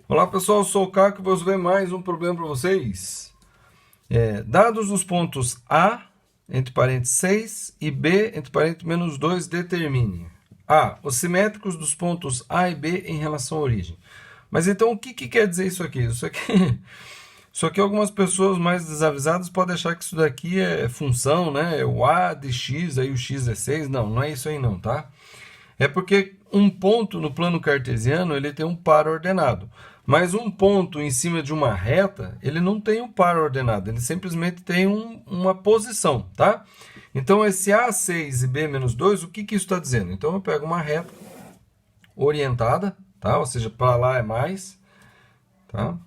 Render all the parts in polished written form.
Olá pessoal, eu sou o Caco e vou resolver mais um problema para vocês. Dados os pontos A, entre parênteses 6, e B, entre parênteses menos 2, determine. A, os simétricos dos pontos A e B em relação à origem. Mas então o que quer dizer isso aqui? Isso aqui algumas pessoas mais desavisadas podem achar que isso daqui é função, né? É o A de x, aí o x é 6. Não, não é isso aí não, tá? É porque um ponto no plano cartesiano ele tem um par ordenado. Mas um ponto em cima de uma reta, ele não tem um par ordenado, ele simplesmente tem uma posição, tá? Então, esse A6 e B menos 2, o que isso está dizendo? Então, eu pego uma reta orientada, tá? Ou seja, para lá é mais, tá?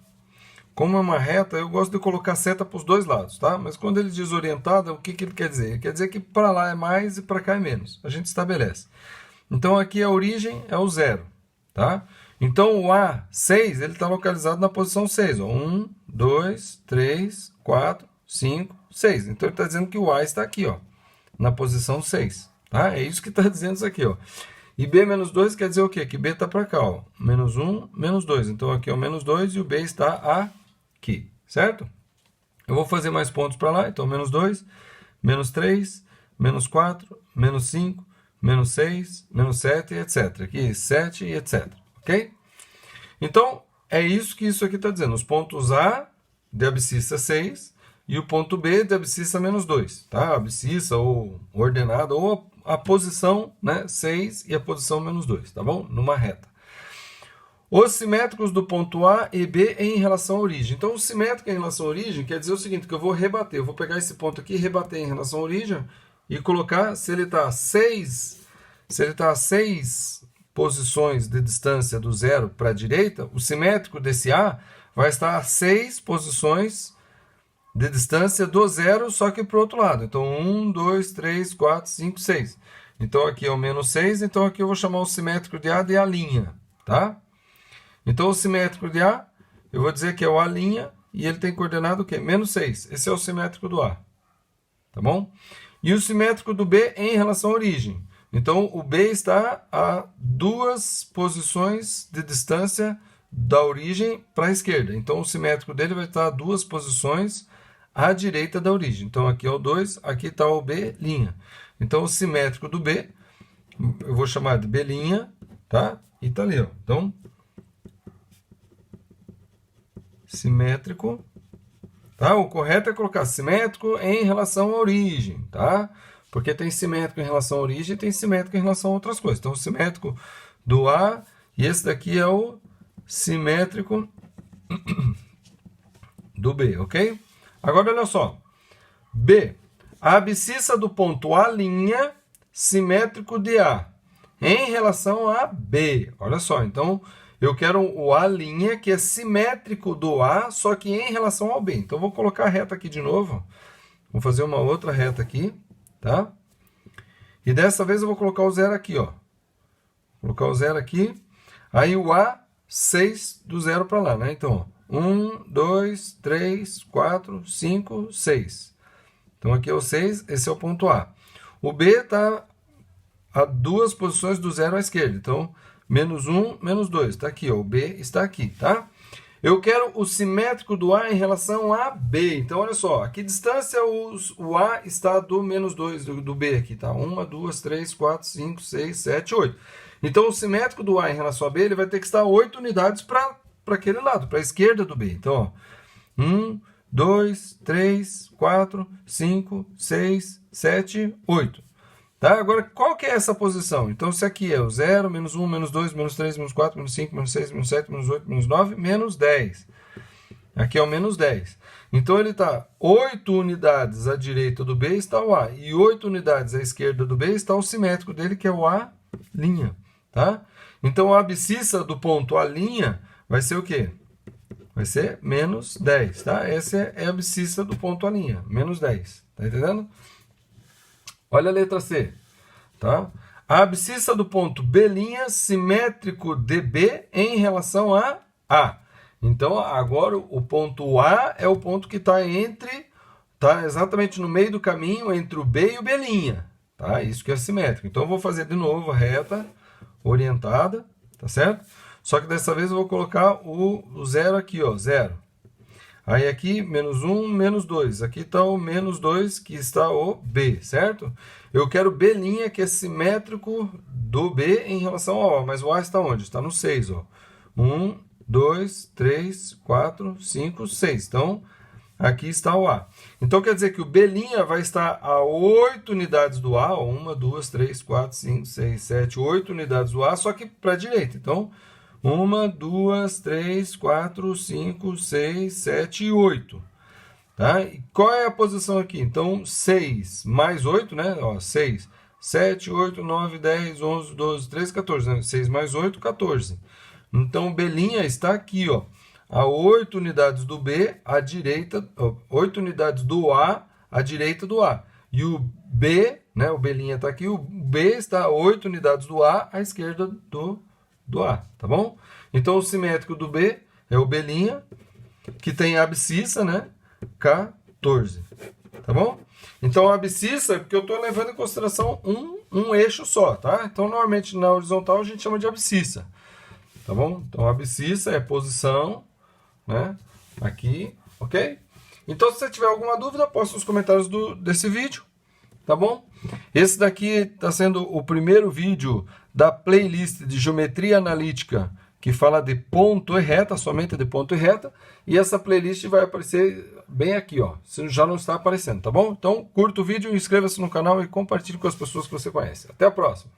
Como é uma reta, eu gosto de colocar seta para os dois lados, tá? Mas quando ele diz orientada, o que ele quer dizer? Ele quer dizer que para lá é mais e para cá é menos. A gente estabelece. Então, aqui a origem é o zero, tá? Então, o A6 ele está localizado na posição 6. Ó. 1, 2, 3, 4, 5, 6. Então, ele está dizendo que o A está aqui, ó, na posição 6. Tá? É isso que está dizendo isso aqui. Ó. E B menos 2 quer dizer o quê? Que B está para cá. Ó. Menos 1, menos 2. Então, aqui é o menos 2 e o B está aqui. Certo? Eu vou fazer mais pontos para lá. Então, menos 2, menos 3, menos 4, menos 5, menos 6, menos 7, etc. Aqui, 7 e etc. Ok? Então, é isso que isso aqui está dizendo. Os pontos A de abscissa 6 e o ponto B de abscissa menos 2. Tá? Abscissa ou ordenada, ou a posição, né, 6 e a posição menos 2. Tá bom? Numa reta. Os simétricos do ponto A e B em relação à origem. Então, o simétrico em relação à origem quer dizer o seguinte, que eu vou rebater. Eu vou pegar esse ponto aqui e rebater em relação à origem e colocar, se ele está a 6 posições de distância do zero para a direita, o simétrico desse A vai estar a 6 posições de distância do zero, só que para o outro lado. Então, 1, 2, 3, 4, 5, 6. Então, aqui é o menos 6, então aqui eu vou chamar o simétrico de A de A', tá? Então, o simétrico de A, eu vou dizer que é o A' e ele tem coordenado o quê? Menos 6. Esse é o simétrico do A, tá bom? E o simétrico do B em relação à origem. Então, o B está a 2 posições de distância da origem para a esquerda. Então, o simétrico dele vai estar a 2 posições à direita da origem. Então, aqui é o 2, aqui está o B'. Então, o simétrico do B, eu vou chamar de B', tá? E está ali, ó. Então, simétrico, tá? O correto é colocar simétrico em relação à origem, tá? Porque tem simétrico em relação à origem e tem simétrico em relação a outras coisas. Então, o simétrico do A, e esse daqui é o simétrico do B, ok? Agora, olha só. B. A abscissa do ponto A', simétrico de A, em relação a B. Olha só, então, eu quero o A', que é simétrico do A, só que em relação ao B. Então, eu vou colocar a reta aqui de novo. Vou fazer uma outra reta aqui. Tá? E dessa vez eu vou colocar o zero aqui, ó. Vou colocar o zero aqui. Aí o A6 do zero para lá, né? Então, ó, 1, 2, 3, 4, 5, 6. Então, aqui é o 6, esse é o ponto A. O B está a 2 posições do zero à esquerda. Então, menos 1, menos 2. Está aqui, ó. O B está aqui, tá? Eu quero o simétrico do A em relação a B. Então, olha só, a que distância o A está do menos 2 do B aqui, tá? 1, 2, 3, 4, 5, 6, 7, 8. Então, o simétrico do A em relação a B, ele vai ter que estar 8 unidades para aquele lado, para a esquerda do B. Então, ó, 1, 2, 3, 4, 5, 6, 7, 8. Tá? Agora, qual que é essa posição? Então, se aqui é o 0, menos 1, menos 2, menos 3, menos 4, menos 5, menos 6, menos 7, menos 8, menos 9, menos 10. Aqui é o menos 10. Então, ele está 8 unidades à direita do B está o A. E 8 unidades à esquerda do B está o simétrico dele, que é o A'. Tá? Então, a abscissa do ponto A' vai ser o quê? Vai ser menos 10. Tá? Essa é a abscissa do ponto A', menos 10. Tá entendendo? Olha a letra C, tá? A abscissa do ponto B', simétrico de B em relação a A. Então, agora o ponto A é o ponto que está exatamente no meio do caminho entre o B e o B', tá? Isso que é simétrico. Então, eu vou fazer de novo a reta orientada, tá certo? Só que dessa vez eu vou colocar o zero aqui, ó, zero. Aí aqui, menos 1, menos 2. Aqui está o menos 2, que está o B, certo? Eu quero B', que é simétrico do B em relação ao A. Mas o A está onde? Está no 6, ó. 1, 2, 3, 4, 5, 6. Então, aqui está o A. Então, quer dizer que o B' vai estar a 8 unidades do A. 1, 2, 3, 4, 5, 6, 7, 8 unidades do A, só que para a direita. Então, 1, 2, 3, 4, 5, 6, 7 e 8. Tá? E qual é a posição aqui? Então, 6 mais 8, né? Ó, 6, 7, 8, 9, 10, 11, 12, 13, 14. Né? 6 mais 8, 14. Então, o B' está aqui, ó, a 8 unidades do B à direita, 8 unidades do A à direita do A. E o B, né, o B' está aqui, o B está a 8 unidades do A à esquerda do A, tá bom? Então, o simétrico do B é o B', que tem a abscissa, né, 14, tá bom? Então, a abscissa é porque eu estou levando em consideração um eixo só, tá? Então, normalmente, na horizontal, a gente chama de abscissa, tá bom? Então, a abscissa é posição, né, aqui, ok? Então, se você tiver alguma dúvida, posta nos comentários desse vídeo, tá bom? Esse daqui está sendo o primeiro vídeo da playlist de Geometria Analítica, que fala de ponto e reta, somente de ponto e reta, e essa playlist vai aparecer bem aqui, ó, se já não está aparecendo, tá bom? Então, curta o vídeo, inscreva-se no canal e compartilhe com as pessoas que você conhece. Até a próxima!